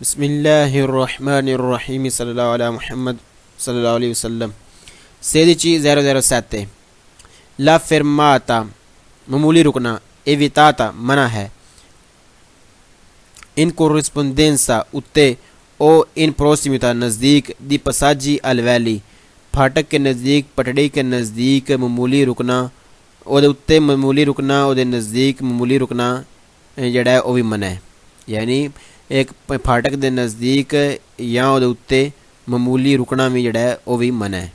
बिस्मिल्लाहिर्रहमानिर्रहीम सल्लल्लाहु अला मुहम्मद सल्लल्लाहु अलैहि वसल्लम 1607 ला fermata मामूली रुकना evitata मना है in corrispondenza उत्ते ओ in prossimità नज़दीक दी पसाजी अलवैली फाटक के नज़दीक पटड़ी के नज़दीक मामूली रुकना ओदे उत्ते मामूली रुकना ओदे नज़दीक मामूली रुकना जड़ा है वो भी मना है। यानी एक फाटक के नज़दीक या ओदे उत्ते मामूली रुकना भी जड़ा है वो भी मना है।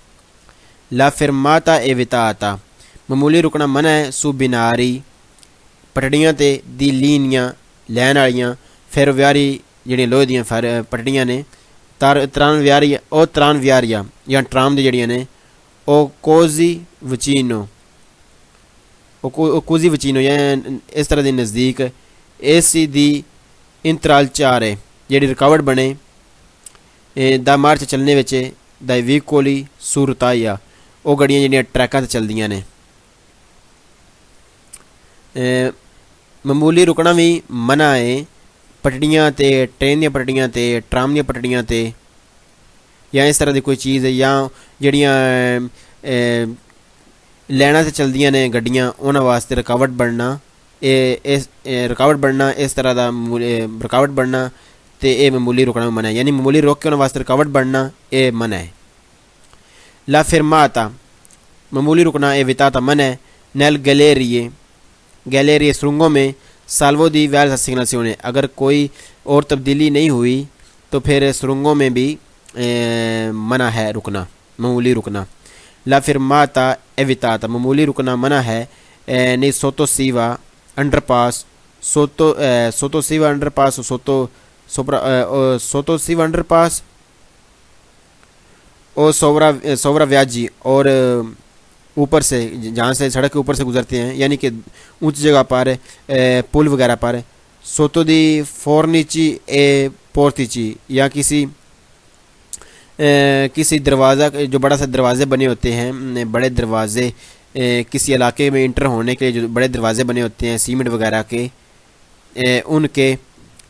ला fermata evitata मामूली रुकना मना है सु बिनारी पटड़ियाँ ते दी लीनियाँ लैन वालियाँ फेरव्यारी जड़ियाँ लोहे दियां पटड़ियाँ ने त्रानव्यारियाँ या ट्राम दी जड़ियाँ ने ओ कोजी वचीनो या इस तरह के नज़दीक एसी दी इंतराल चारे जेड़ी रुकावट बने दा मार्च चलने विच दा वीकोली सूरताया ओ गड्डियां जड़ियां ट्रैकां ते चलदियां ने। मामूली रुकना भी मना है पटड़ियाँ ते ट्रेन दी पटड़ियाँ ते ट्राम दी पटड़ियाँ ते या इस तरह की कोई चीज़ या जड़ियाँ लैना ते चलदियां ने गड्डियाँ उन्हां वास्ते रुकावट बनना रुकावट बनना इस तरह का रुकावट बनना तो ये मामूली रुकना मना है। यानी मामूली रोक के उन्हां वास्ते रुकावट बनना ये मना है। ला fermata मामूली रुकना evitata मना है। नैल गैलेरिए सुरंगों में साल्वो दी वैल असिग्नासियोने अगर कोई और तब्दीली नहीं हुई तो फिर सुरंगों में भी मना है रुकना मामूली रुकना। ला fermata evitata मामूली रुकना मना है नहीं सोतो सीवा अंडरपास सोतो सीवा अंडरपास सोतो सीवा अंडरपास और सोवरा व्याजी और ऊपर से जहाँ से सड़क के ऊपर से गुजरते हैं यानी कि ऊंची जगह पर पुल वगैरह पर सोतो दी फोरनीची ए पोर्तिची या किसी दरवाज़ा जो बड़ा सा दरवाज़े बने होते हैं बड़े दरवाज़े किसी इलाके में इंटर होने के लिए जो बड़े दरवाज़े बने होते हैं सीमेंट वगैरह के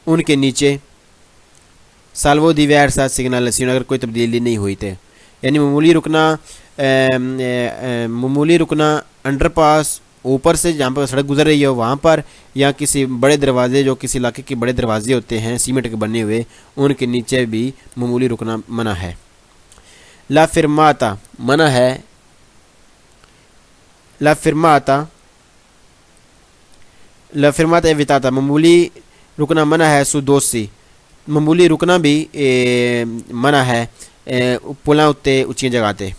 उनके नीचे साल्वो दी वैर साथ सिग्नल अगर कोई तब्दीली नहीं हुई थे। यानी मामूली रुकना अंडरपास ऊपर से जहाँ पर सड़क गुजर रही हो वहाँ पर या किसी बड़े दरवाजे जो किसी इलाके के बड़े दरवाजे होते हैं सीमेंट के बने हुए उनके नीचे भी मामूली रुकना मना है। ला fermata मना है। ला fermata evitata मामूली रुकना मना है सुदोसी मामूली रुकना भी मना है पुलां उत्ते उच्चियां जगह ते।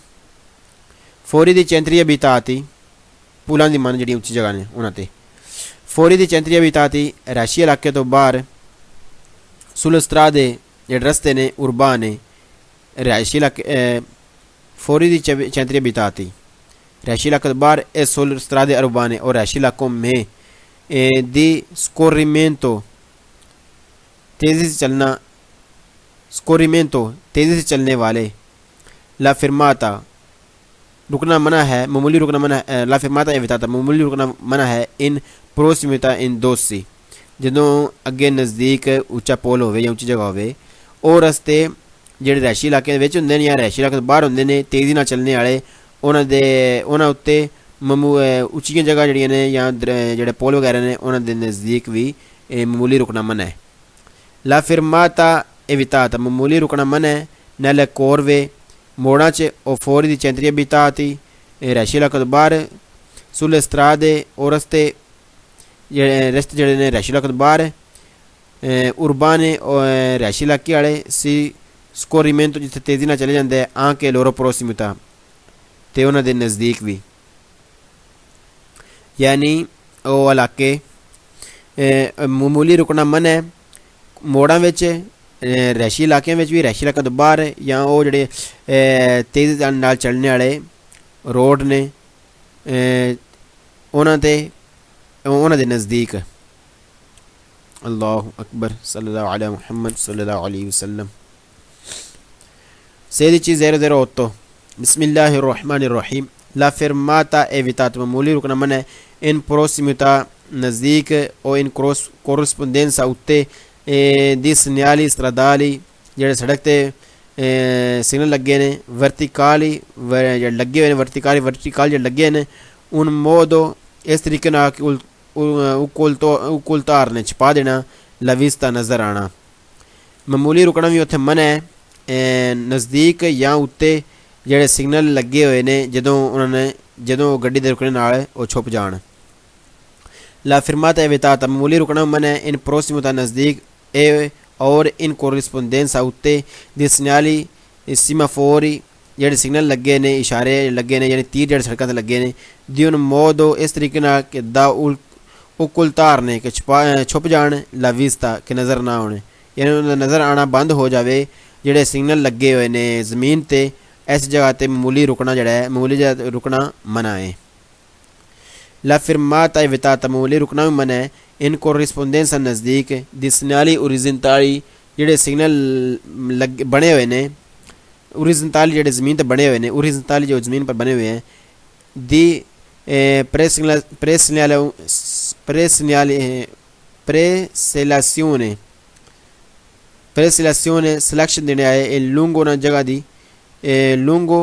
फौरी दी चैंतरिया बीताती पुलां दी मन जड़ी उच्ची जगह ने उन्हां ते। फौरी दी चैंतरिया बीताती रैशी इलाके तो बाहर सुल स्ट्रादे जेह्ड़े रस्ते ने उर्बा ने रैशी इलाके फौरी दी चैंतरिया बीताती रैशी इलाके तो बाहर ए सुल स्ट्रादे उर्बाने और रैशी इलाकों में दी स्कोरिमेंटो तेज़ी से चलना तेज़ी से चलने वाले। ला fermata रुकना मना है मामूली रुकना मना है। ला fermata evitata मामूली रुकना मना है इन prossimità in दोसी जदों अगे नज़दीक उच्चा पोल होवे या उच्ची जगह होवे और रस्ते जेह्ड़े रैशी इलाके विच हुंदे ने या रैशी इलाके तो बाहर हुंदे ने तेज़ी नाल चलने वाले उन्हां उत्ते उच्चियां जगह जड़ियां ने या जेह्ड़े पोल वगैरह ने उन्हां दे नज़दीक भी मामूली रुकना मना है। ला fermata evitata मामूली रुकना मना है। नैले कोरवे मोड़ा च और फौरी दी चैंतरिया बीताती रैशी इलाके तो बाहर सुले स्ट्रादे और रस्ते जेह्ड़े ने रैशी इलाके तो बाहर उर्बाने और रैशी इलाके वाले सी स्कोरिमेंटो जिथे तेज़ी नाल चले जांदे आंके लोरो prossimità ते उन्हां दे नज़दीक भी। यानी वो इलाके मामूली रुकना मना है मोड़ां विच रैशी इलाकों में भी रैशी इलाके तो बाहर या वो जेह्ड़े तेज़ नाल चलने वाले रोड ने उन्हां दे नज़दीक। अल्लाहु अकबर सल्लल्लाहु अला मुहम्मद सल्लल्लाहु अलैहि वसल्लम 1608 बिस्मिल्लाहिर्रहमानिर्रहीम ला fermata evitata मामूली रुकना मना है इन prossimità नज़दीक और इन कोरस्पोंडेंसा उत्ते दी सन्याली स्त्रदाली जेह्ड़े सड़क ते सिग्नल लग्गे ने वर्टिकाली जेह्ड़े लग्गे हुए ने वर्टिकाल जेह्ड़े लग्गे ने उन मोदो इस तरीके नाल कि उकुल तारने छपा देना लविस्ता नज़र आना मामूली रुकना भी उत्थे मना है नज़दीक या उत्ते जेह्ड़े सिग्नल लगे हुए ने जदों गड्डी दे रुकने नाल ओह छुप जान ला फिरमाता एविताता मामूली रुकना मना है इन प्रोसिमुता नज़दीक ए और इन कोरिस्पोंडेंसा उत्ते दी सन्याली सीमाफोरी जेह्ड़े सिग्नल लगे ने इशारे लगे ने यानी तीर जेह्ड़े सड़कां ते लगे ने दियोन मोदो इस तरीके नाल कि दा उकुल तारने कि छुप जान लाविस्ता कि नज़र ना आने यानी नज़र आना बंद हो जावे जेह्ड़े सिग्नल लगे हुए ने ज़मीन ते इस जगह ते मामूली रुकना जेह्ड़ा है मामूली जगह रुकना मना है ला फिरमाता एविताता मामूली रुकना भी मना है इन कोरिस्पोंडेंसा नज़दीक दी सन्याली ओरिजेंटाली जेह्ड़े सिग्नल बने हुए ने ओरिजेंटाली जेह्ड़े ज़मीन पर बने हुए हैं ओरिजेंटाली जो ज़मीन पर बने हुए हैं दी प्रेसिलासियोने सिलेक्शन देने आए ए लूंगो ना जगह दी लूंगो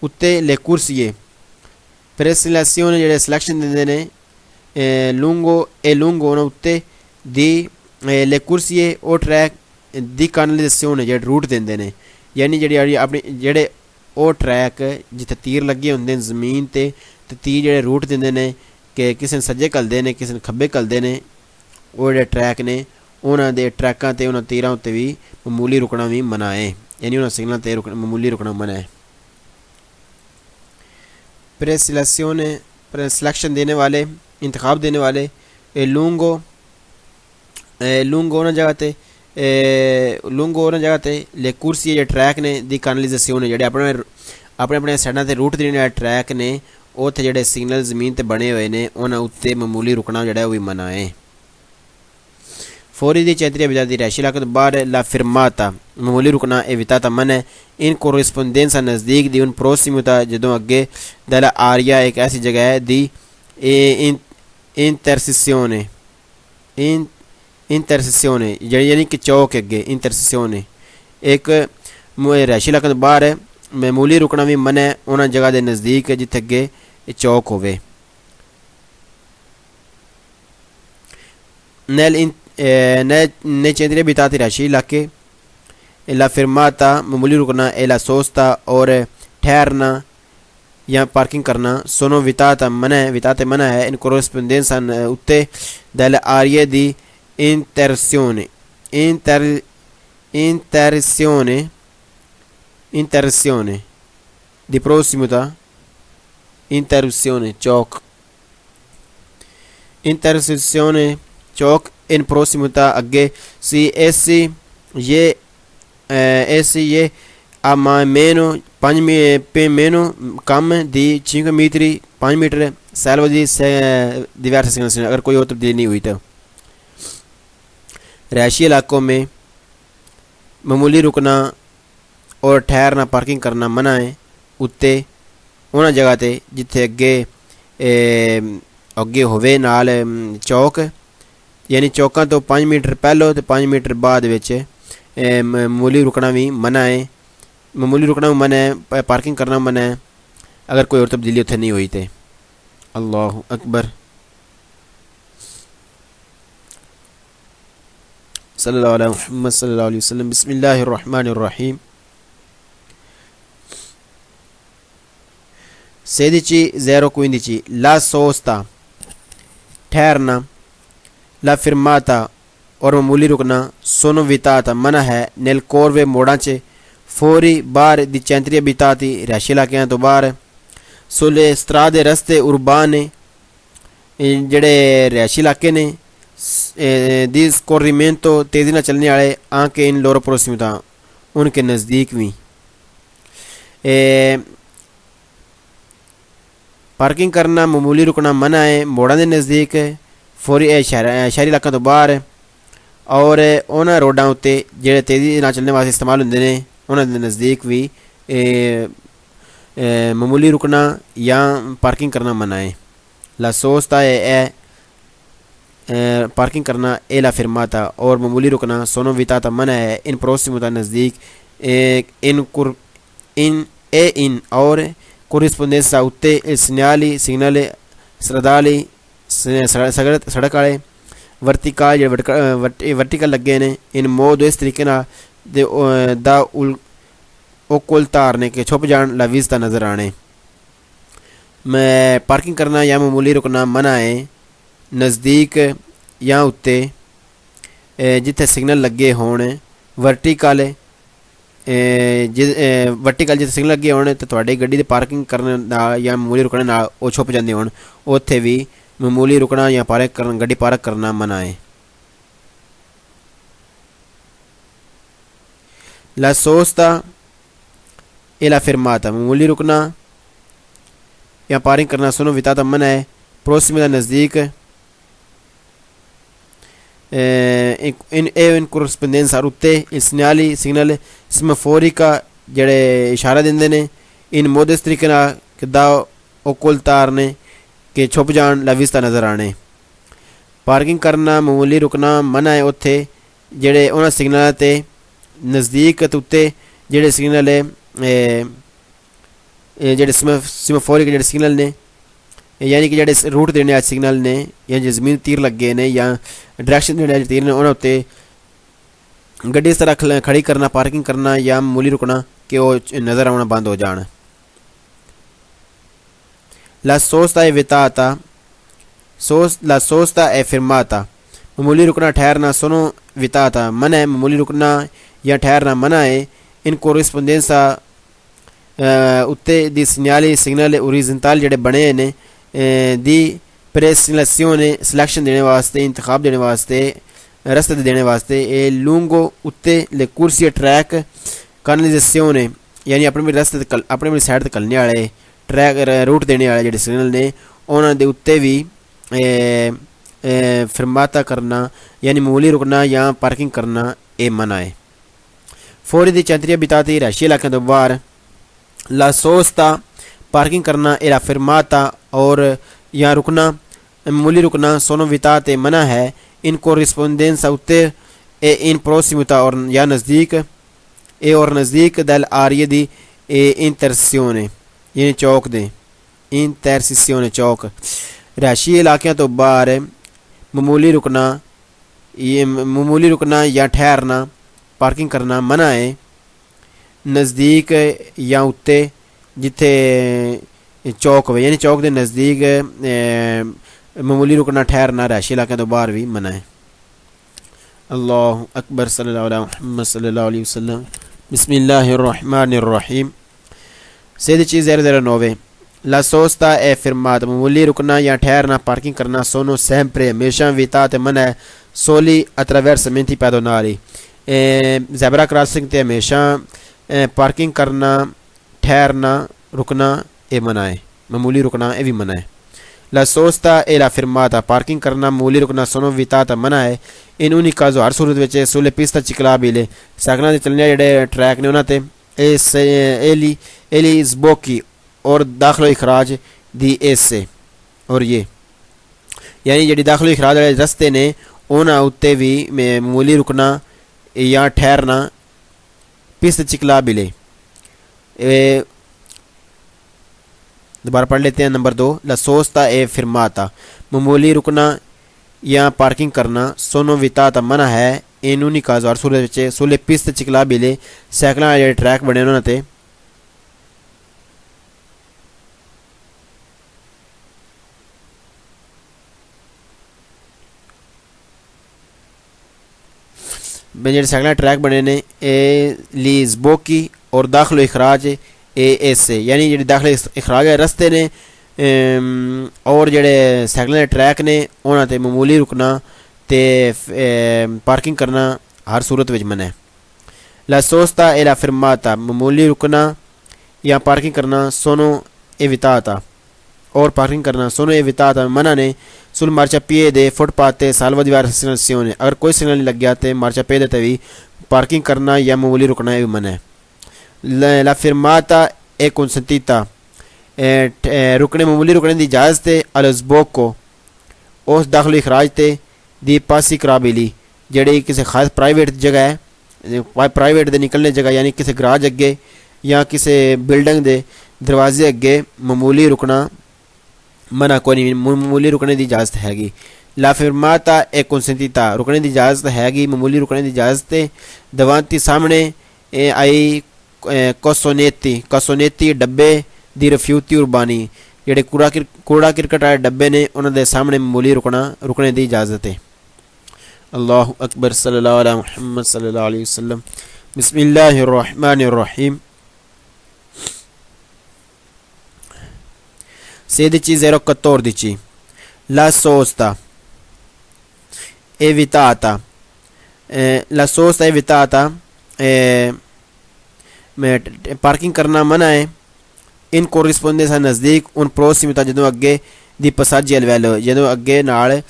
उत्ते ले कुर्सिये प्रेसिलासियोने जेह्ड़े सिलेक्शन दिंदे ने लूंगो ना उत्ते दी ले कुर्सिये ओ ट्रैक दी कैनलाइजेशन जेह्ड़े रूट दिंदे ने यानी जेह्ड़े ओह् ट्रैक जित्थे तीर लगे होंदे न ज़मीन ते तीर जेह्ड़े रूट दिंदे ने कि किसे ने सज्जे घलदे ने किसे ने खब्बे घलदे ने ओह् जेह्ड़े ट्रैक ने उन्हां दे ट्रैकां ते उन्हां तीरां उत्ते भी मामूली रुकना भी मना है यानी उन्हां सिग्नल ते मामूली रुकना मना है सिलेक्शन देने वाले इंतखाब देने वाले लूंगो उन्हां जगह ते लूंगो उन्हां जगह ते ले कुर्सी जे ट्रैक ने दी कैनलाइजेशन जेह्ड़े अपने साइडां ते रूट देने वाले ट्रैक ने उत्थे जेह्ड़े सिग्नल ज़मीन ते बने हुए ने उन्हां उत्ते मामूली रुकना जेह्ड़ा ओह भी मना है फौरी दी चैतरी विदा दी रैशी इलाके तो बाहर ला फिरमाता मामूली रुकना एविताता मन है इन कोरिस्पोंडेंसा नज़दीक दी उन प्रोसिमुता जदों अगे दला आरिया एक ऐसी जगह है दी इंटरसेसियोने यानी कि चौक अगे इंटरसेसियोने एक रैशी इलाके तो बाहर है मामूली रुकना भी मन है उन्हां जगह के नज़दीक जिथे अगे चौक होवे ने चेंद्रे बिताती रैशी इलाके ला फिरमाता मामूली रुकना एला सोस्ता और ठहरना या पार्किंग करना सोनो विताते मना है इन कोरिस्पोंडेंसा उत्ते दल आरिये दी interruzione di prossimità interruzione cioè intersezione ciò in prossimità agge si essi ye a meno 5 meno कम di 5 metri 5 metre salvo di diverse segnalazioni अगर कोई और तब्दीली नहीं हुई तो रहायशी इलाकों में मामूली रुकना और ठहरना पार्किंग करना मना है उत्ते उन्हां जगह ते जिथे अगे होवे नाल चौक यानी चौकां तो 5 मीटर पहलो तो 5 मीटर बाद विच मामूली रुकना भी मना है मामूली रुकना भी मना है पार्किंग करना मना है अगर कोई और तब्दीली उत्थे नहीं हुई तो अल्लाहु अकबर सल्लल्लाहु अलैहि मुहम्मद सल्लल्लाहु अलैहि वसल्लम बिस्मिल्लाहिर रहमानिर रहीम sedici 015 la sosta ठहरना la firmata और मामूली रुकना sono vitata मना है nel corve मोड़ा च फौरी बाहर दी चैंतरी बिताती रहायशी इलाकियां तो बाहर sulle strade रस्ते उर्बाने जेड़े रहायशी इलाके ने दी स्कोरिमेंटो तेज़ी न चलने वाले आंके इन लोरो प्रोसिमिता उनके नज़दीक भी पार्किंग करना मामूली रुकना मना है मोड़ा के नज़दीक फौरी शहरी इलाकों तो बाहर और उन्होंने रोडा उत्ते जेड़े तेज़ी ना चलने वास्ते इस्तेमाल होंदे ने उन्होंने नज़दीक भी मामूली रुकना या पार्किंग करना मना है ला सोस्ता पार्किंग करना ए ला फिरमाता और मामूली रुकना सोनो विताता मना है इन प्रोसिमुता नज़दीक इन और corrispondenza उत्ते il segnale stradali सड़क वाले वर्टिकल ਜਿਹੜੇ वर्टिकल ਲੱਗੇ ਨੇ इन मोड इस तरीके ਨਾਲ ਦਾ ओकुलतार ने के छुप जान ला विस्ता नज़र आने मैं पार्किंग करना या मामूली रुकना मना है नज़दीक या उत्ते जिथे सिग्नल लगे होने वर्टिकल जिथे सिग्नल लगे होने तो तुहाडी गड्डी दी पार्किंग करने या मामूली रुकने नाल ओ छुप जांदे होण उत्थे भी मामूली रुकना या गड्डी पार्क करना मना है। ला सोस्ता e la fermata मामूली रुकना या पार्किंग करना सोनो विताता मना है प्रोसिमा नज़दीक in corrispondenza उत्ते il signale semaforica जेड़े इशारा देंदे ने इन मोदे इस तरीके नाल कि दा ओकुलतार ने कि छुप जान ला विस्ता नज़र आने पार्किंग करना मामूली रुकना मना है उत्थे जेड़े उन्हां सिग्नल ते नज़दीक उत्ते जेड़े सिग्नल जेड़े सेमाफोरिक जेड़े सिग्नल ने यानी कि जेड़े रूट देने आए सिग्नल ने या जो ज़मीन तीर लगे ने या डायरेक्शन देने आए तीर ने उन्होंने उत्ते गड्डी इस तरह खड़ी करना पार्किंग करना या मामूली रुकना कि वो नज़र आना बंद हो जान। ला सोस्ता ए विताता ला सोस्ता ए फिरमाता मामूली रुकना ठहरना सोनो विताता मना है मामूली रुकना या ठहरना मना है इन कोरिस्पोंडेंसा उत्ते दी सिग्नल ओरिजेंटल जेड़े बने ने दी प्रेसिलेzione सिलेक्शन देने वास्ते इंतखाब देने वास्ते रस्ते देने वास्ते ए लूंगो उत्ते ले कुर्सी ट्रैक कैनलाइजेशने यानी अपने रस्ते अपने साइड ते कलने वाले ट्रैक रूट देने वाले जेड़े सिग्नल ने उन्हां दे उत्ते भी फिरमाता करना यानी मामूली रुकना या पार्किंग करना ए मना है। फौरी दी चंत्रिया बिताती रहायशी इलाके तो बाहर ला सोस्ता पार्किंग करना ए ला फिरमाता और या रुकना मामूली रुकना सोनो विताते मना है इन कोरिस्पोंडेंसा उत्ते ए इन प्रोसिमिता और या नज़दीक ए और नज़दीक दल आरिये दी ए इंटरसियोने यानी चौक दे इंटरसियोने चौक रहायशी इलाके तो बाहर मामूली रुकना या ठहरना पार्किंग करना मना है नज़दीक या उत्ते जिथे चौक हो यानी चौक के नज़दीक मामूली रुकना ठहरना रहायशी इलाके तो बाहर भी मना है। अल्लाहु अकबर सल्लल्लाहु अलैहि मुहम्मद सल्लल्लाहु अलैहि वसल्लम बिस्मिल्लाहिर रहमानिर रहीम। सीधी चीज़ 009 ला सोस्ता ए फिरमात मामूली रुकना या ठहरना पार्किंग करना सोनो sempre हमेशा विताते मना है सोली attraversamenti pedonali ज़ेबरा क्रॉसिंग ते हमेशा पार्किंग करना ठहरना रुकना ए मना है मामूली रुकना ए भी मना है। ला सोस्ता ए ला फिरमाता पार्किंग करना मामूली रुकना सोनो विताता मना है इन उन्हीं का जो हर सूरत विच सुले पिस्ता चिकला बिले साइकिलों से चलने जेडे ट्रैक ने उन्होंने एली ज़बोकी और दाखिलो इखराज दी एस से और ये यानी जेडी दाखिलो इखराज वाले रस्ते ने उन्होंने उत्ते भी मामूली रुकना या ठहरना पिस्त चिकला बिले। दोबारा पढ़ लेते हैं। नंबर 2 ला सोस्ता ए फिरमाता मामूली रुकना या पार्किंग करना सोनो विताता मना है इन उन्हीं का और सूरज सोले पिस्त चिकला बिले साइकिल वाले ट्रैक बने उन्होंने जेडे साइकिल ट्रैक बने ने ए लीज़बोकी और दाखिलो इखराज ए एस यानी जेडे दाखिल इखराज रस्ते ने और जेडे साइकिल ट्रैक ने उन्होंने मामूली रुकना ते पार्किंग करना हर सूरत विच मना है। ला सोस्ता ए ला फिरमाता मामूली रुकना या पार्किंग करना सोनो ए विताता और पार्किंग करना सोनो ए विताता मना ने sul marciapiede footpath salvo diverse segnalazioni अगर कोई सिग्नल नहीं लग गया तो marciapiede पे भी पार्किंग करना या मामूली रुकना भी मना है। ला फिरमाता ए consentita रुकने मामूली रुकने की इजाज़त है allo sbocco उस दाखिल इखराज थे दी पासी कराबेली जिहड़ी किसी खास प्राइवेट जगह है प्राइवेट दे निकलने जगह यानी किसी गराज अगे या किसी बिल्डिंग दे दरवाजे अगे मामूली रुकना मना कोई नहीं मामूली रुकने की इजाज़त हैगी ला फिरमाता ए consentita रुकने की इजाज़त हैगी मामूली रुकने की इजाज़त है davanti सामने आई कोसोनेती डब्बे दी रफ्यूती उर्बानी जिहड़े कूड़ा किरकट वाले डब्बे ने उन्हां दे सामने मामूली रुकने की इजाज़त है अल्लाहु अकबर सल्लल्लाहु अलैहि मुहम्मद सल्लल्लाहु अलैहि वसल्लम बिस्मिल्लाहिर रहमानिर रहीम sedici 014 la sosta evitata la sosta evitata parking करना मना है इन कोरिस्पोंडेंस नज़दीक उन प्रोसिमिता जदों अगे दी पसाजी अलवैलो जदों अगे नाल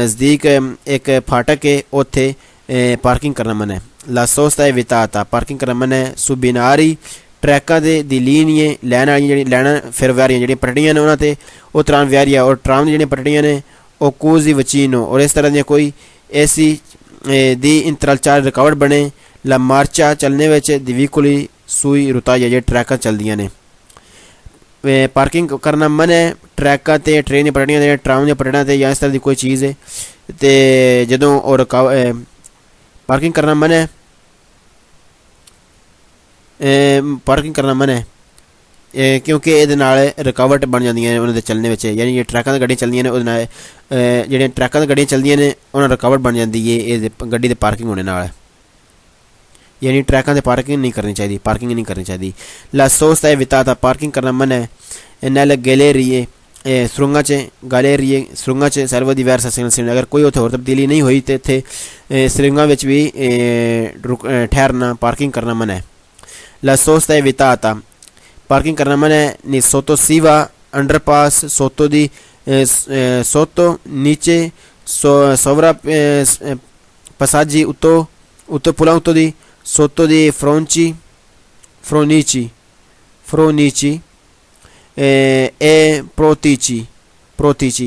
नज़दीक एक फाटक है उत्थे पार्किंग करना मना है ला सोस्ता evitata पार्किंग करना मना है सुबिनारी ट्रैकां दे दी लीनिए लैन वाली जी लैन फिर वारियां जी पटड़ियां ने उन्होंने वो त्राम व्यारिया और ट्राम दी जी पटड़ियां ने वो कूजी वचीनो और इस तरह दी कोई ऐसी दी इंतरालचार रुकावट बने ला मार्चा चलने विच दिवीकुली सूई रुताई जी ट्रैकां चलदियां ने पार्किंग करना मन है ट्रैकां ते ट्रेन दी पटड़ियां ते ट्राम दी पटड़ियां ते या इस तरह दी कोई चीज़ है तो जदों और पार्किंग करना मन है पार्किंग करना मन है क्योंकि ये रुकावट बन जांदियां ने उन्हां दे चलने विच यानी जे ट्रैकां दी गड्डियां चलदियां ने उहदे नाल जेहड़ियां ट्रैकां दी गड्डियां चलदियां ने उन्हां रुकावट बन जांदी है इस गड्डी दे पार्किंग होने नाल यानी ट्रैकां ते पार्किंग नहीं करनी चाहिए ला सोस्ता evitata पार्किंग करना मन है नैल गैलेरिए सुरंगा च सर्व diversa segnalazioni अगर कोई उत्थे होर तब्दीली नहीं हुई तो इत्थे सुरंगां विच भी ठहरना पार्किंग करना मन है la sosta evitata पार्किंग करना मन है नी सोतो सीवा अंडरपास सोतो दी सोतो नीचे सोवरा पसाजी उत्तो पुला उत्तो दी सोतो दी फ्रोनीची ए प्रोतीची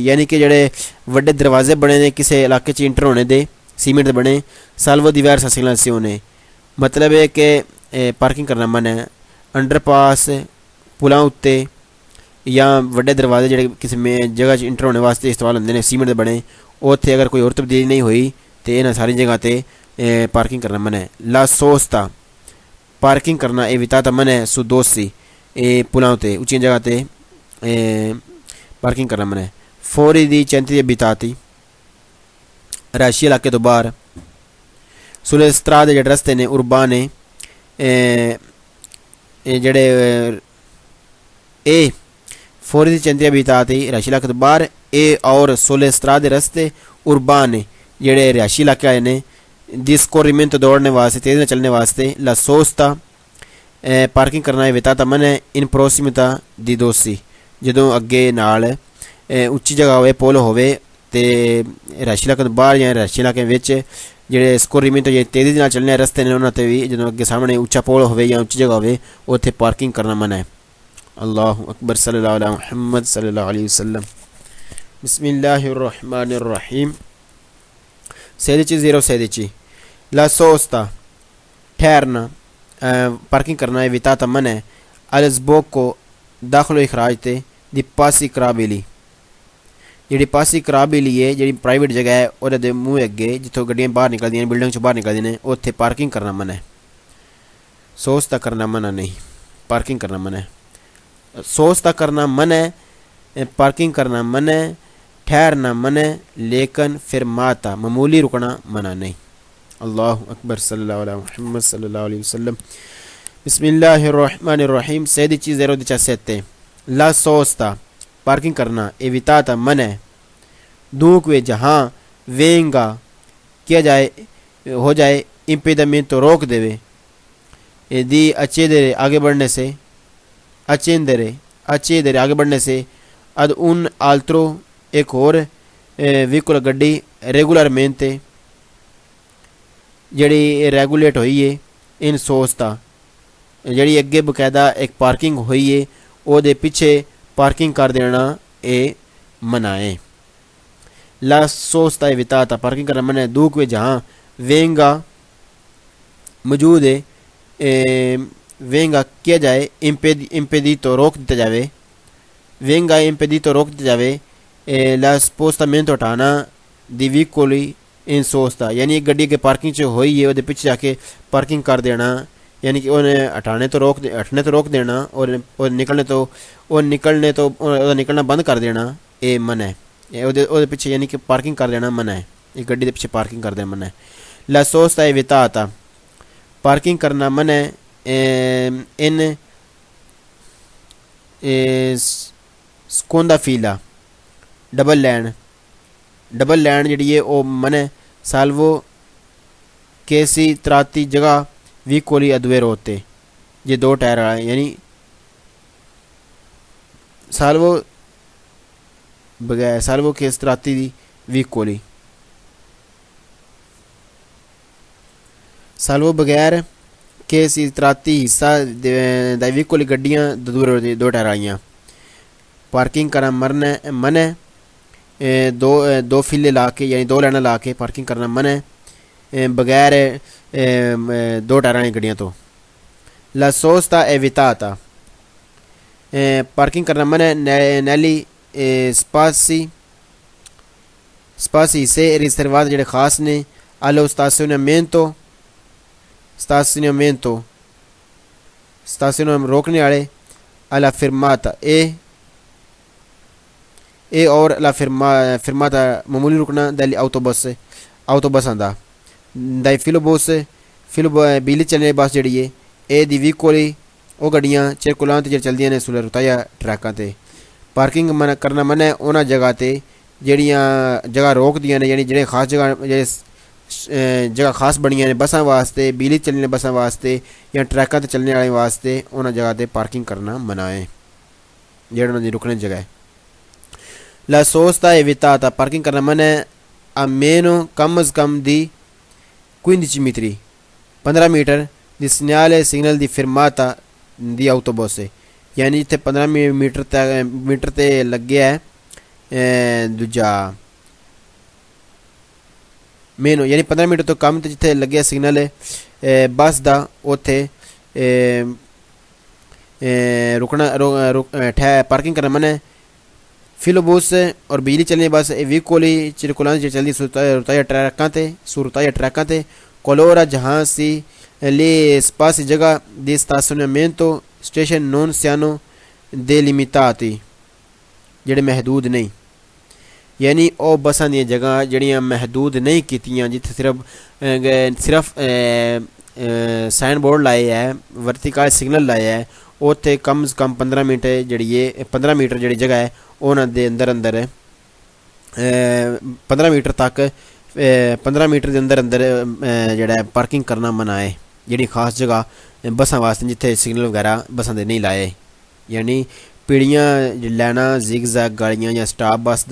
यानी कि जेड़े वड्डे दरवाजे बने ने किसी इलाके च इंटर होने दे सीमेंट दे बने साल्वो diversa segnalazione मतलब है कि पार्किंग करना मन है अंडरपास पुलां उत्ते या वड्डे दरवाजे जेह्ड़े किसी जगह च इंटर होने वास्ते इस्तेमाल होंदे ने सीमेंट दे बने उत्थे अगर कोई होर तब्दीली नहीं हुई तो इन्हां सारी जगह ते पार्किंग करना मन है ला सोस्ता पार्किंग करना evitata मन है सुदोसी पुलां उत्ते उच्चियां जगह ते पार्किंग करना मन है फौरी दी centri abitati रहायशी इलाके तो बाहर सुले स्ट्रादे जेह्ड़े रस्ते ने उर्बाने जेह्ड़े फौरी दी centri abitati रहायशी इलाके तो बाहर और सुले स्ट्रादे रस्ते उर्बाने जेह्ड़े रहायशी इलाके आए ने डिस्कोरिमेंट दौड़ने वास्ते तेज़ चलने वास्ते ला सोस्ता पार्किंग करना evitata मन है इन प्रोसिमिता दी दोसी जदों अगे नाल उच्ची जगह होवे पुल होवे ते रहायशी इलाके तो बाहर या रहायशी इलाके विच जेह्ड़े स्कोरिमेंट जे तेज़ी नाल चलने रस्ते ने उन्हां ते भी जदों अगे सामने उच्चा पुल होवे या उच्ची जगह होवे उत्थे पार्किंग करना मन है अल्लाहु अकबर सल्लल्लाहु अलैहि मुहम्मद सल्लल्लाहु अलैहि वसल्लम बिस्मिल्लाहिर रहमानिर रहीम 16 ला सोस्ता ठहरना पार्किंग करना evitata मन है अलसबोको दाखिलो इखराज ते दी पासी कराबेली जी पासी कराबेली है जी प्राइवेट जगह है और मूँह अगे जितों गड्डियां बाहर निकलदियां बिल्डिंग चों बाहर निकलदियां ने उत्थे पार्किंग करना मन है सोस्ता करना मना नहीं पार्किंग करना मन है सोस्ता करना मन है पार्किंग करना मन है ठहरना मन है लेकिन फिर माता मामूली रुकना मना नहीं अल्लाहु अकबर सल्लल्लाहु अलैहि मुहम्मद सल्लल्लाहु अलैहि वसल्लम बिस्मिल्लाहिर रहमानिर रहीम 16 ला सोस्ता पार्किंग करना evitata मन है dunque जहाँ venga किया जाए हो जाए impedimento रोक देवे दी accedere आगे बढ़ने से accedere आगे बढ़ने से ad un altro एक और व्हीकल गड्डी रेगुलरमेंटे जड़ी रेगुलेट हुई है इन सोस्ता जड़ी अगे बकायदा एक पार्किंग हुई है वो दे पीछे पार्किंग कर देना ये मनाए La sosta evitata पार्किंग करना मना है दूक वे जहाँ वेंगा मौजूद है वेंगा किया जाए impedito रोक दिया जावे venga impedito रोक दिया जावे la spostamento हटाना di vicoli in sosta यानी एक गड्डी के पार्किंग च होई है ਉਹਦੇ ਪਿੱਛੇ जाके पार्किंग कर देना यानी कि उन्हें हटने तो रोक देना और निकलने तो निकलना बंद कर देना ये मन है ਉਹਦੇ ਪਿੱਛੇ यानी कि पार्किंग कर देना मना है एक गड्डी के पीछे पार्किंग कर देना मना है la sosta evitata पार्किंग करना मना है इन seconda fila डबल लैंड जी है वो मन है साल्वो केसी त्राती जगह भी कोली अधवेर होते ये दो टायर वाला यानी साल्वो केस त्राती वी कोली साल्वो बगैर केसी त्राती हिस्सा दी कोली गड्डियाँ दो टायर आइयाँ पार्किंग करना मन है दो फिले ला के यानी दो लाइना ला के पार्किंग करना मन है बगैर दो टायर वाली गड्डियाँ तो ला सोस्ता एविताता पार्किंग करना मन है नैली स्पासी से रिजर्वात जेडे खास ने allo stanzionamento रोकने वाले alla fermata e और la fermata मामूली रुकना dagli autobus आंदा dai filo बिजली चलने बस जेड़ी है ए दी vicoli ਉਹ ਗੱਡੀਆਂ ਚਿਰਕੁਲਾਂਤ ਜਿਹੜੇ ਚੱਲਦੀਆਂ ਨੇ ਸੁਲੇ ਰੁਤਾਇਆ ਟਰੈਕਾਂ ਤੇ ਪਾਰਕਿੰਗ ਕਰਨਾ ਮਨਾ ਹੈ ਉਹਨਾਂ ਜਗ੍ਹਾ ਤੇ ਜਿਹੜੀਆਂ ਜਗ੍ਹਾ ਰੋਕਦੀਆਂ ਨੇ ਯਾਨੀ ਜਿਹੜੇ ਖਾਸ ਜਗ੍ਹਾ ਖਾਸ ਬਣੀਆਂ ਨੇ ਬੱਸਾਂ ਵਾਸਤੇ ਬਿਜਲੀ ਚੱਲਣ ਵਾਲੀਆਂ ਬੱਸਾਂ ਵਾਸਤੇ ਜਾਂ ਟਰੈਕਾਂ ਤੇ ਚੱਲਣ ਵਾਲੇ ਵਾਸਤੇ ਉਹਨਾਂ ਜਗ੍ਹਾ ਤੇ ਪਾਰਕਿੰਗ ਕਰਨਾ ਮਨਾ ਹੈ ਜਿਹੜਾ ਉਹਨਾਂ ਦੀ ਰੁਕਣ ਦੀ ਜਗ੍ਹਾ ਹੈ La sosta evitata parking करना मना है a meno कम अज़ कम di 15 metri 15 metre di signal di fermata di autobus यानी जिथे 15 मीटर ते लगे है दूजा मेनो यानी 15 मीटर तो कम ते जिथे लगे सिग्नल बस दा उथे रुकना पार्किंग करना मना है फिलोबस और बिजली चलने बस वीकोली चिरकुलान चलती सुरताया ट्रैकां ते कोलोरा जहाँ सी ले स्पासी जगह di stazionamento station non siano delimitati जेडे महदूद नहीं यानी ਉਹ ਬੱਸਾਂ ਦੀਆਂ ਜਗ੍ਹਾ ਜਿਹੜੀਆਂ महदूद नहीं कीतियां जिथे सिर्फ साइन बोर्ड लाए है वर्टिकल सिग्नल लाए है उत्थे कम से कम 15 मिनट जी 15 मीटर जी जगह है उन्होंने अंदर 15 मीटर तक 15 मीटर के अंदर जोड़ा पार्किंग करना मना है जी खास जगह बसा वास्ते जिथे सिग्नल वगैरह बसा के नहीं लाए यानी पीढ़ियाँ लैना जिग जैग गाड़ियाँ या स्टाप बस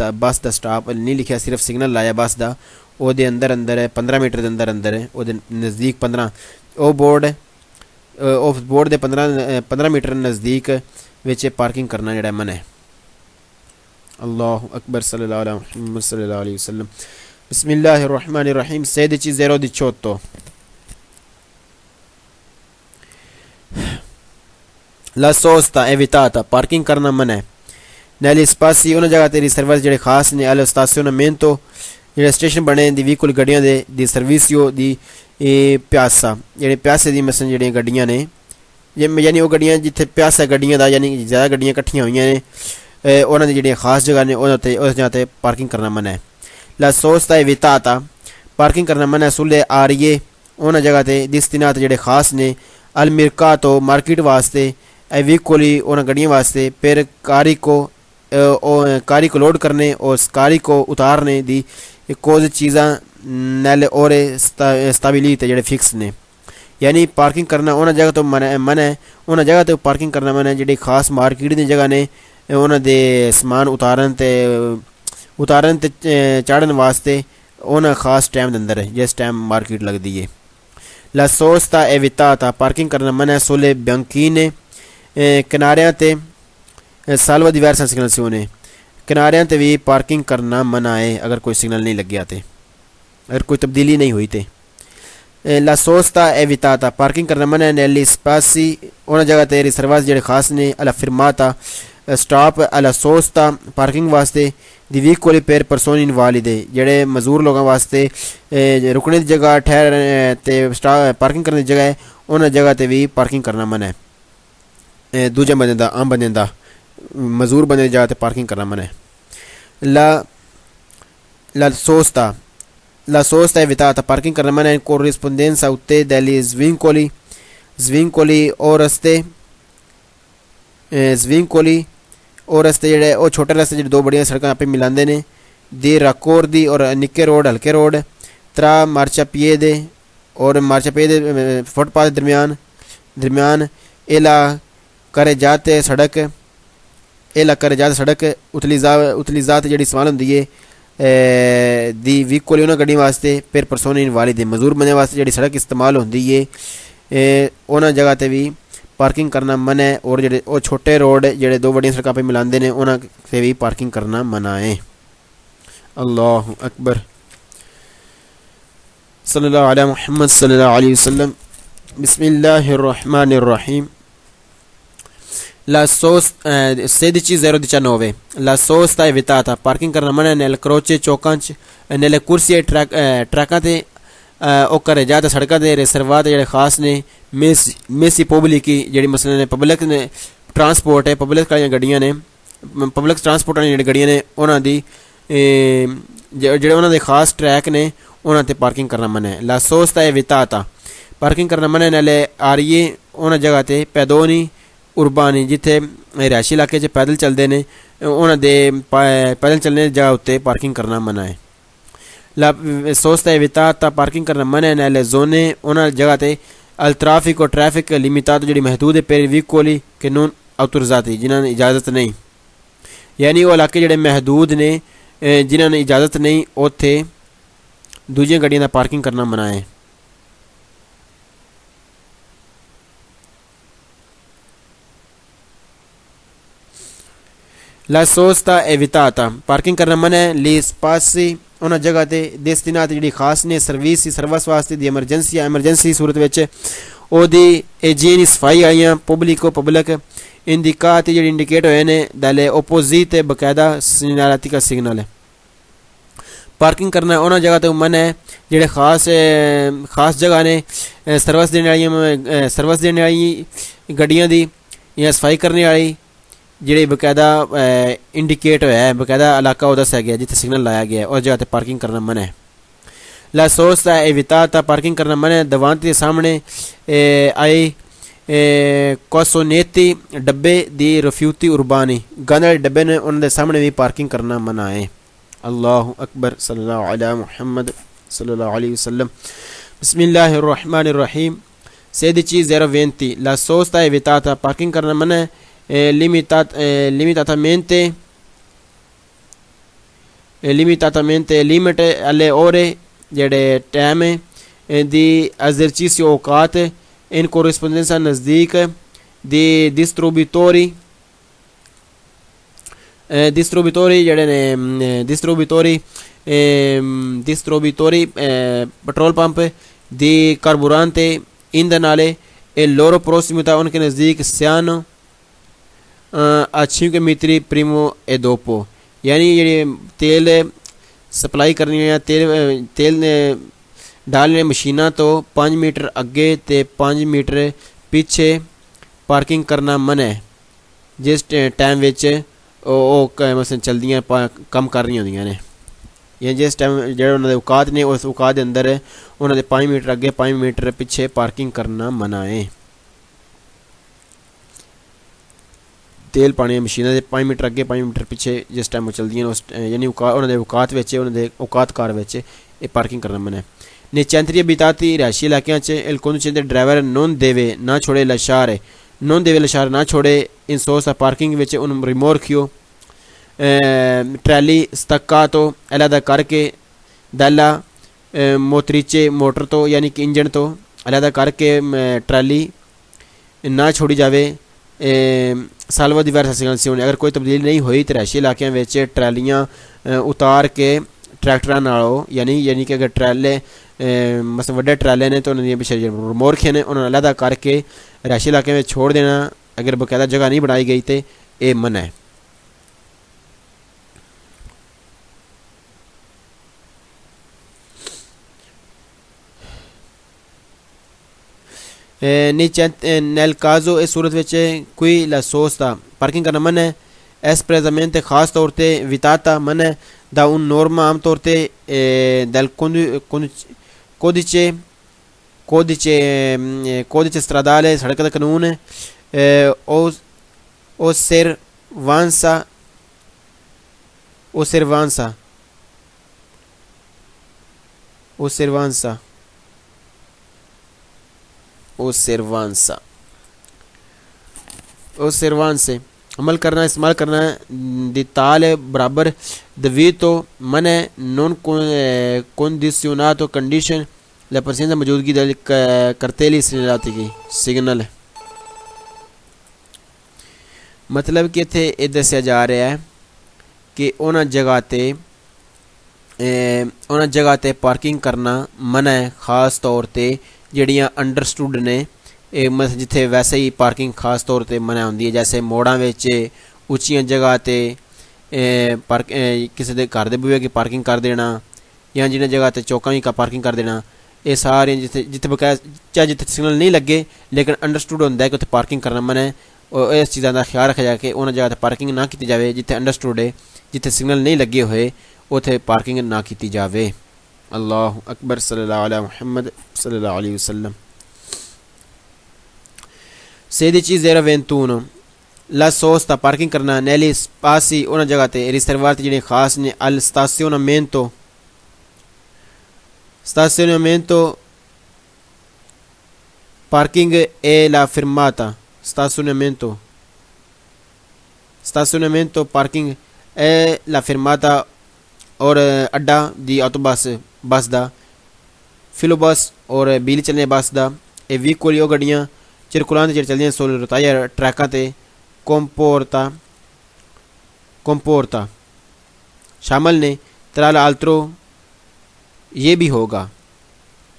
का स्टाप नहीं लिखा सिर्फ सिग्नल लाया बस का वो अंदर 15 मीटर के अंदर वो नज़दीक 15 वो बोर्ड के 15 मीटर नज़दीक विच पार्किंग करना जोड़ा मन है अल्लाहु अकबर सल्लल्लाहु अलैहि वसल्लम बिस्मिल्लाहिर रहमानिर रहीम 16:18 La sosta evitata पार्किंग करना मन है negli spazi una जगह ते रिजर्वायर जेडे खास ने allo stazionamento जेडे स्टेशन बने दी व्हीकल गड्डियां दे दी सर्विसियो दी प्यासा जेडे प्यासे दी मसन जेडे गड्डियां ने यानी वो गड्डियां जिथे प्यासा गड्डियां दा यानी ज़्यादा गड्डियां इकट्ठियां हुई ने उन्होंने जी खास जगह ने उस जगह पर पार्किंग करना मन है ला सोस्ता evitata पार्किंग करना मन है सुले आ रही है उन्होंने जगह पर दिस्तिनात जेडे खास ने अल मिरकातो मार्केट वास्ते वीकोली उन्होंने गड्डियों वास्ते फिर कारी को लोड करने और कारी को उतारने दी कोई चीज़ां नैले और स्टाबिलिटी जेडे फिक्स ने यानी पार्किंग करना उन्होंने जगह तो मन है उन्होंने जगह तो पार्किंग करना मन है जी खास मार्केट की जगह ने उन्होंने समान उतारन ते चाढ़न वास्ते उन्हें खास टाइम के अंदर जिस टाइम मार्केट लगती है ला सोस्ता evitata पार्किंग करना मन है सोले बैंकिने किनारियां ते salvo diverse assegnazioni किनारियां ते भी पार्किंग करना मना है अगर कोई सिग्नल नहीं लग्या ते, अगर कोई तब्दीली नहीं हुई ते। ला सोस्ता एविताता पार्किंग करना मना है नैली स्पासी उन जगह ते रिजर्वास जेड़े खास ने अला फिरमाता स्टॉप अला सोस्ता पार्किंग वास्ते दी वीकोली पेर परसोनी इनवालिदे जेड़े मजदूर लोगों वास्ते रुकने की जगह ठहर ते पार्किंग करने की जगह है उन जगह ते भी पार्किंग करना मना है। दूजे बंदे दा आम बंदे दा मजदूर बंदे दी जगह ते पार्किंग करना मना है। ला सोस्ता la sosta è vietata parking करना मना in corrispondenza utte degli svincoli o raste svincoli o raste जेह्ड़े ओह् छोटे रस्ते जेह्ड़े दो बड़ियां सड़कां आपे मिलांदे ने दी रक्कोर्दी और निक्के रोड हल्के रोड त्रा marciapiede और marciapiede फुटपाथ दरमियान एला करे जाते सड़क उतलीजात जेह्ड़ी इस्तेमाल होंदी है दी व्हीकल उन्होंने गड्डियों वास्ते फिर परसोने इनवालिद मजदूर बंदे वास्ते जी सड़क इस्तेमाल होंदी है उन्होंने जगह ते भी पार्किंग करना मना है। और जेडे वो छोटे रोड जेडे दो बड़ियां सड़कों पे मिलाते हैं उन्होंने से भी पार्किंग करना मना है। अल्लाहु अकबर सल्लल्लाहु अलैहि मुहम्मद सल्लल्लाहु अलैहि वसल्लम बिस्मिल्लाहिर रहमानिर रहीम। La sosta 16:019 la sosta è vietata parking करना मना nel croce चौकां nelle corsie ट्रैकां ते ओ करे जाते सड़कां ते रिजर्वात जेह्ड़े खास ने मेसी पब्लिक जेह्ड़ी मसले ने पब्लिक ने ट्रांसपोर्ट है पब्लिक आह्लियां गड्डियां ने पब्लिक ट्रांसपोर्ट आह्लियां जेह्ड़ी गड्डियां ने उन्हां दी जेह्ड़े उन्हां दे खास ट्रैक ने उन्हां ते पार्किंग करना मना है। la sosta è vietata पार्किंग करना मना nelle आरिये उन्हां जगह ते पैदोनी उर्बानी जिथे रिहायशी इलाके च पैदल चलते हैं उन्होंने दे पैदल चलने की जगह उत्ते पार्किंग करना मना है। ला सोस्ता है विताता पार्किंग करना मना है नैले जोने उन्होंने जगह ते अल ट्राफिक और ट्रैफिक लिमितात जी महदूद है पेर वीकोली कानून अतुरजाती जिन्होंने इजाज़त नहीं यानी वो इलाके जोड़े महदूद ने जिन्होंने इजाज़त नहीं उत्थे दूजियां गड्डियां दा पार्किंग करना मना है। La sosta è vietata पार्किंग करना मना है ली स्पासी उन्होंने जगह ते destinati जेह्ड़ी खास ने सर्विस वास्ते दी एमरजेंसी सूरत विच ओह्दी इजीनी सफाई आइयां पब्लिक इंडिकाती जेह्ड़ी इंडिकेट होए ने dalle opposite बकायदा segnaletica सिग्नल है। पार्किंग करना उन्होंने जगह ते मना है जेह्ड़े खास जगह ने सर्विस देने आह्ली गड्डियां दी या सफाई करने आह्ली जेह्ड़ी बकायदा इंडिकेट होया है बकायदा इलाका ओह् दस्सेआ गया जित्थे सिग्नल लाया गया है उस जगह ते पार्किंग करना मना है। ला सोस्ता è vietata पार्किंग करना मना है davanti सामने आई कोसोनेती डब्बे दी रिफ्यूती उर्बानी गंद वाले डब्बे ने उन्होंने सामने भी पार्किंग करना मना है। अल्लाहु अकबर सल्लल्लाहु अलैहि मुहम्मद सल्लल्लाहु अलैहि वसल्लम बिस्मिल्लाहिर रहमानिर रहीम 16:020 la sosta è vietata पार्किंग करना मना है limitatamente limite alle ore जेह्ड़े टाइम दी esercizio औकात in corrispondenza नज़दीक दी distributori जेह्ड़े ने distributori पेट्रोल पंप दी carburante ईंधन आले e loro prossimità उनके नज़दीक सियानो a 5 metri primo e dopo यानी जेह्ड़ी तेल सप्लाई करनी है तेल डालने मशीनां तो 5 मीटर अगे ते 5 मीटर पीछे पार्किंग करना मना है जिस टाइम विच मसलन चलदियां कम कर रही होंदियां ने या जिस टाइम जेह्ड़े उन्हां दे औकात ने उस औकात दे अंदर उन्हां दे 5 मीटर अगे 5 मीटर पीछे पार्किंग करना मना है। तेल पाने मशीनां दे 5 मीटर अगे 5 मीटर पीछे जिस टाइम चलदियां उस यानी उन्हां दे औकात विच उन्हां दे औकात कार विच एह् पार्किंग करना मना है। Nei centri abitati rihaयशी इलाकों च il conducente driver non deve ना छोड़े lasciare ना छोड़े in sosta parking which un rimorchio trolley staccato अलहदा करके dalla motrice मोटर तो यानी कि इंजन तो अलहदा करके ट्रैली ना छोड़ी जावे साल बाद diverse सिग्नल अगर कोई तब्दीली नहीं हुई तो रिहायशी इलाकों में ट्रैलियाँ उतार के ट्रैक्टर नालों यानी कि अगर ट्रैले मतलब वड्डे ट्रैले ने तो उन्होंने पिछले मोरखे ने उन्होंने अलहदा करके रिहायशी इलाके में छोड़ देना अगर बाकायदा जगह नहीं बनाई गई तो ये मना है। नीचे नैल काजो इस सूरत में कोई लसोसता पार्किंग करना मन है espressamente खास तौर पर विताता मन है da un norma आम तौर पर dal codice stradale सड़क का कानून है osservanze अमल करना इस्तेमाल करना दी ताल बराबर दवीतो मन है नॉन कंडीशनातो कंडीशन ला परसेंट मौजूदगी करतेली सिग्नल है मतलब कि इत्थे ये दस्या जा रहा है कि उन्होंने जगह ते पार्किंग करना मना है खास तौर पर जड़ियाँ अंडरस्टूड ने मतलब जिथे वैसे ही पार्किंग खास तौर पर मना होंदी है जैसे मोड़ां विच उच्चियां जगह ते किसी के घर के बूहे की पार्किंग कर देना या जिन्हें जगह ते चौकां की पार्किंग कर देना ये सारे जिथे बकाया चाहे जिथे सिग्नल नहीं लगे लेकिन अंडरस्टूड होंदा है कि उत्थे पार्किंग करना मना है और इस चीज़ों का ख्याल रखा जाए कि उन्होंने जगह ते पार्किंग ना की जाए जिथे अंडरस्टूड है जिथे सिग्नल नहीं लगे हुए उत्थे पार्किंग ना की जाए। अल्लाहु अकबर सल्लल्लाहु अलैहि मुहम्मद सल्लल्लाहु अलैहि वसल्लम। 16:21 la sosta parking करना negli spazi una जगह ते riservati जिन्हें खास ने al stazionamento parking e la fermata stazionamento parking e la fermata और अड्डा दी ऑटोबस बस दा फिलोबस और बिजली चलने बस दा ए व्हीकल ओ गड्डियां circolante che चलदियां सोल रोताया ट्रैकां ते comporta शामिल ने tra l'altro ये भी होगा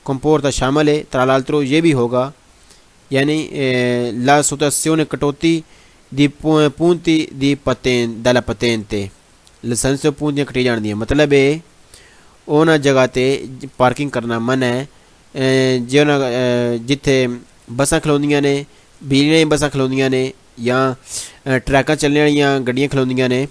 comporta शामिल है tra l'altro ये भी होगा यानी la situazione कटौती दी punti di dalla patente licence पूंजियां कटी जान दियां मतलब है उन्होंने जगह ते पार्किंग करना मन है जो जिथे बसां खलोंदियां ने बिजली बसां खलोंदियां ने या ट्रैकां चलने वालियां गड्डियां खलोंदियां ने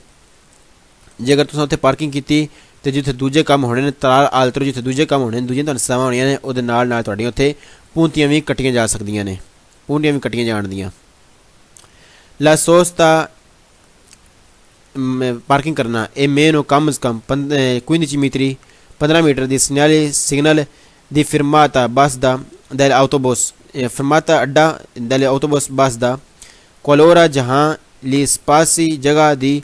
जेकर तुसें उत्थे पार्किंग कीती ते जिथे दूजे काम होने ने ताल आलतरो जिथे दूजे काम होने दूजियां तुहानूं सज़ावां होणियां ने उहदे नाल नाल तुहाडियां उत्थे पूंतियां भी कट्टियां जा सकदियां ने पूंटियां भी कट्टियां जान दियां। ला सोस्ता पार्किंग करना ए मेन कम अज़ कम 15 मीटरी 15 मीटर दी सिग्नल दी फिरमाता बस दा del autobus fermata अड्डा del autobus बस दा qualora जहाँ li spazi जगह दी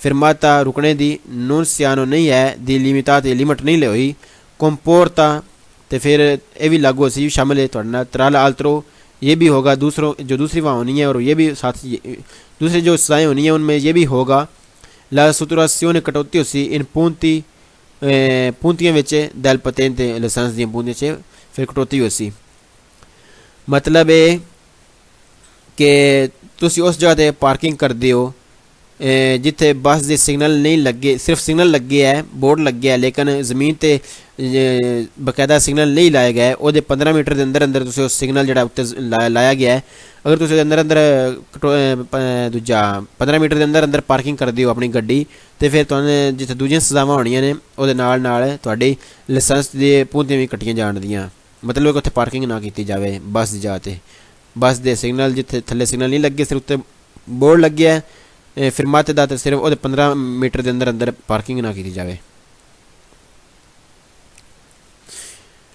fermata रुकने दी non siano नहीं है दी limitati लिमिट नहीं ले हुई comporta ते फिर ये भी लागू सी शामिल है थोड़ा tra l'altro ये भी होगा दूसरों जो दूसरी वहाँ होनी है और ये भी साथ दूसरी जो सजाएँ होनी है उनमें ये भी होगा la saturazione कटौती होसी इन पूंतियां विच del patente लाइसेंस दी पूंतियां च फिर कटौती होसी मतलब है कि तुसी उस जगह ते पार्किंग करते हो जिथे बस दे सिग्नल नहीं लगे सिर्फ सिग्नल लगे है बोर्ड लगे है लेकिन ज़मीन ते बाकायदा सिग्नल नहीं लाया गया है वो 15 मीटर के अंदर अंदर तुसी उस सिग्नल जो उत्ते लाया गया है अगर तुसी अंदर अंदर दूजा 15 मीटर के अंदर अंदर पार्किंग करते हो अपनी गड्डी तो फिर तुहानूं जिथे दूजियां सज़ावां होणियां ने उहदे नाल नाल तुहाडी लाइसेंस दी पूंतियां भी कट्टियां जाण दियां मतलब कि उत्थे पार्किंग ना की जाए बस की जगह ते बस दे सिग्नल जिथे थल्ले सिग्नल नहीं लगे सिर्फ उत्ते बोर्ड लगे है फिर माते दा सिर्फ वो 15 मीटर के अंदर अंदर पार्किंग ना की जाए।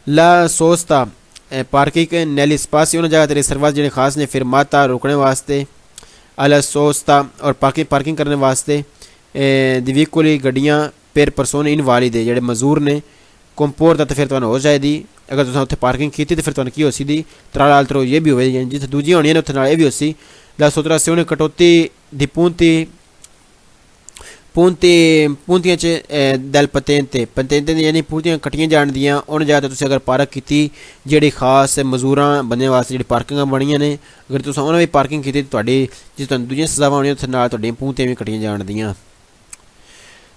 ला सोस्ता पार्किंग नैली स्पासी उन्हें जगह रिजर्वास जिन्हें खास ने फिर माता रुकने वास्ते अला सोस्ता और पार्किंग करने वास्ते दिवीकुली गड्डियाँ पेर परसोने इन वाली दे जेडे मजूर ने कंपोर तो फिर तुहानूं हो जाएगी अगर तुसें उत्थे पार्किंग की तो फिर तुहानूं की हो सी दी त्राल आलतरो ये भी होवे जिथे दूजी होनी है उत्थे नाल ये भी हो सी La 17 कटौती di puntiयां च del patente यानी पूंतियां कट्टियां जान दियां उन जगह तुसें अगर पार्क कीती जेह्ड़ी खास मजूरां बंदे वास्ते जेह्ड़ी पार्किंगां बनियां ने अगर तुसें उ'नें भी पार्किंग कीती तुहाडी जिस तुहानूं दूजियां सजावां होनियां उत्थै नाल तुहाडियां पूंतियां भी कट्टियां जान दियां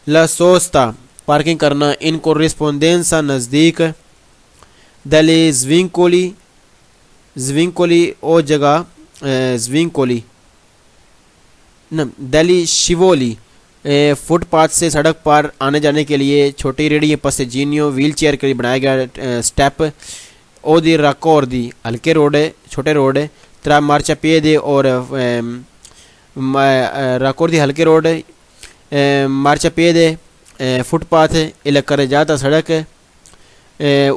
La sosta पार्किंग करना in corrispondenza नज़दीक delle svincoli ओ जगह svincoli न degli scivoli फुटपाथ से सड़क पर आने जाने के लिए छोटी रेहड़ियाँ पसेजीनियो व्हील चेयर के लिए बनाया गया स्टेप ओ दी राकोर दी हल्के रोड है छोटे रोड है त्रा मार्चा पिede और राकोर दी हल्के रोड मार्चा पिede फुटपाथ इला कर जाता सड़क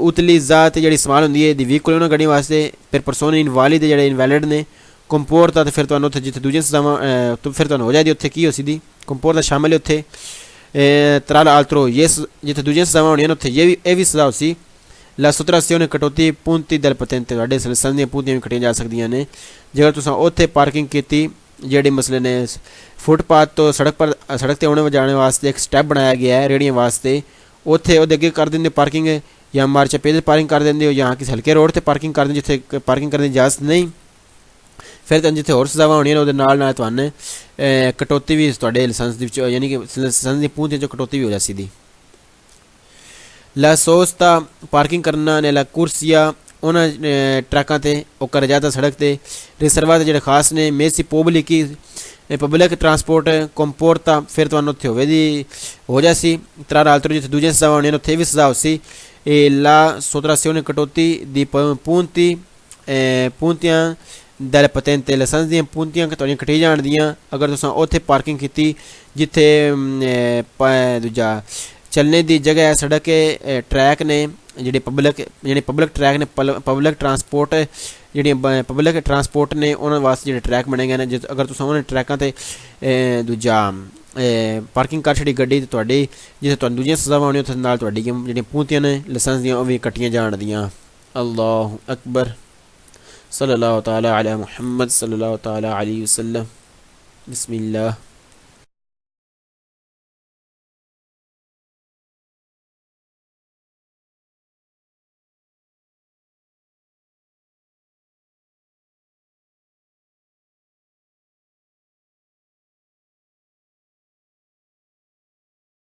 उतली ज़ात जेह्ड़ी इस्तेमाल होंदी है दी व्हीकल उ'नें गड्डियें वास्ते फिर परसोने इनवालिड जेह्ड़े इनवैलिड ने कंपोर्ट ते फिर तुहानूं उत्थे जित्थे दूजियां सजावां फिर तुहानूं हो जाएगी उत्थे की हो सी कंपोर्ट दा शामिल है उत्थे त्राल आल्त्रो ये जित्थे दूजियां सजावां होनियां उत्थे ये भी सजा होसी La sottrazione कटौती punti del patente तुहाडे लाइसेंस दियां पूंतियां भी कट्टियां जा सकदियां ने जेकर तुसां उत्थे पार्किंग कीती जेह्ड़ी मसले ने फुटपाथ तो सड़क ते औने जाने वास्ते एक स्टैप बनाया गया है रेहड़ियां वास्ते उत्थे ओह्दे अग्गे कर दिंदे पार्किंग या मार्चा पेदे पार्किंग कर दिंदे हो जां किसी हल्के रोड ते पार्किंग कर दिंदे जित्थे पार्किंग करने दी इजाजत नहीं फिर तुहानूं जित्थे होर सजावां होनियां ने ओह्दे नाल तुहानूं कटौती भी तुहाडे लाइसेंस दी यानी कि लाइसेंस दी पूंतियां च कटौती भी हो जासी दी La sosta पार्किंग करना ने ला कुर्सिया उन्हें ट्रकों ते ओकर जाता सड़क ते रिजर्वात जेह्ड़े खास ने मेसी पब्लिक ट्रांसपोर्ट कंपोर्टा फिर तुहानूं उत्थे होवे दी हो जासी त्रा आल्त्रो जित्थे दूजियां सजावां होनियां उत्थे भी सजा होसी La sottrazione कटौती दी पूंतियां del patente लाइसेंस दियां पूंतियां तुहाडियां कट्टी जान दियां अगर तुसां उत्थे पार्किंग कीती जित्थे दूजा चलने दी जगह है सड़क ट्रैक ने जेह्ड़े पब्लिक ट्रैक ने पब्लिक ट्रांसपोर्ट जेह्ड़ियां पब्लिक ट्रांसपोर्ट ने उन्होंने वास्ते जेह्ड़े ट्रैक बने गए ने अगर तुस उन्हें ट्रैकों ते दूजा पार्किंग कर छड़ी गड्डी ते तुहाडी जित्थे तुहानूं दूजियां सजावां होनियां उत्थे नाल तुहाडियां जेह्ड़ियां पूंतियां ने लाइसेंस दियां ओह् भी कट्टियां जान दियां अल्लाहु अकबर सल्लल्लाहु तआला अला मुहम्मद सल्लल्लाहु तआला अलैहि वसल्लम बिस्मिल्लाह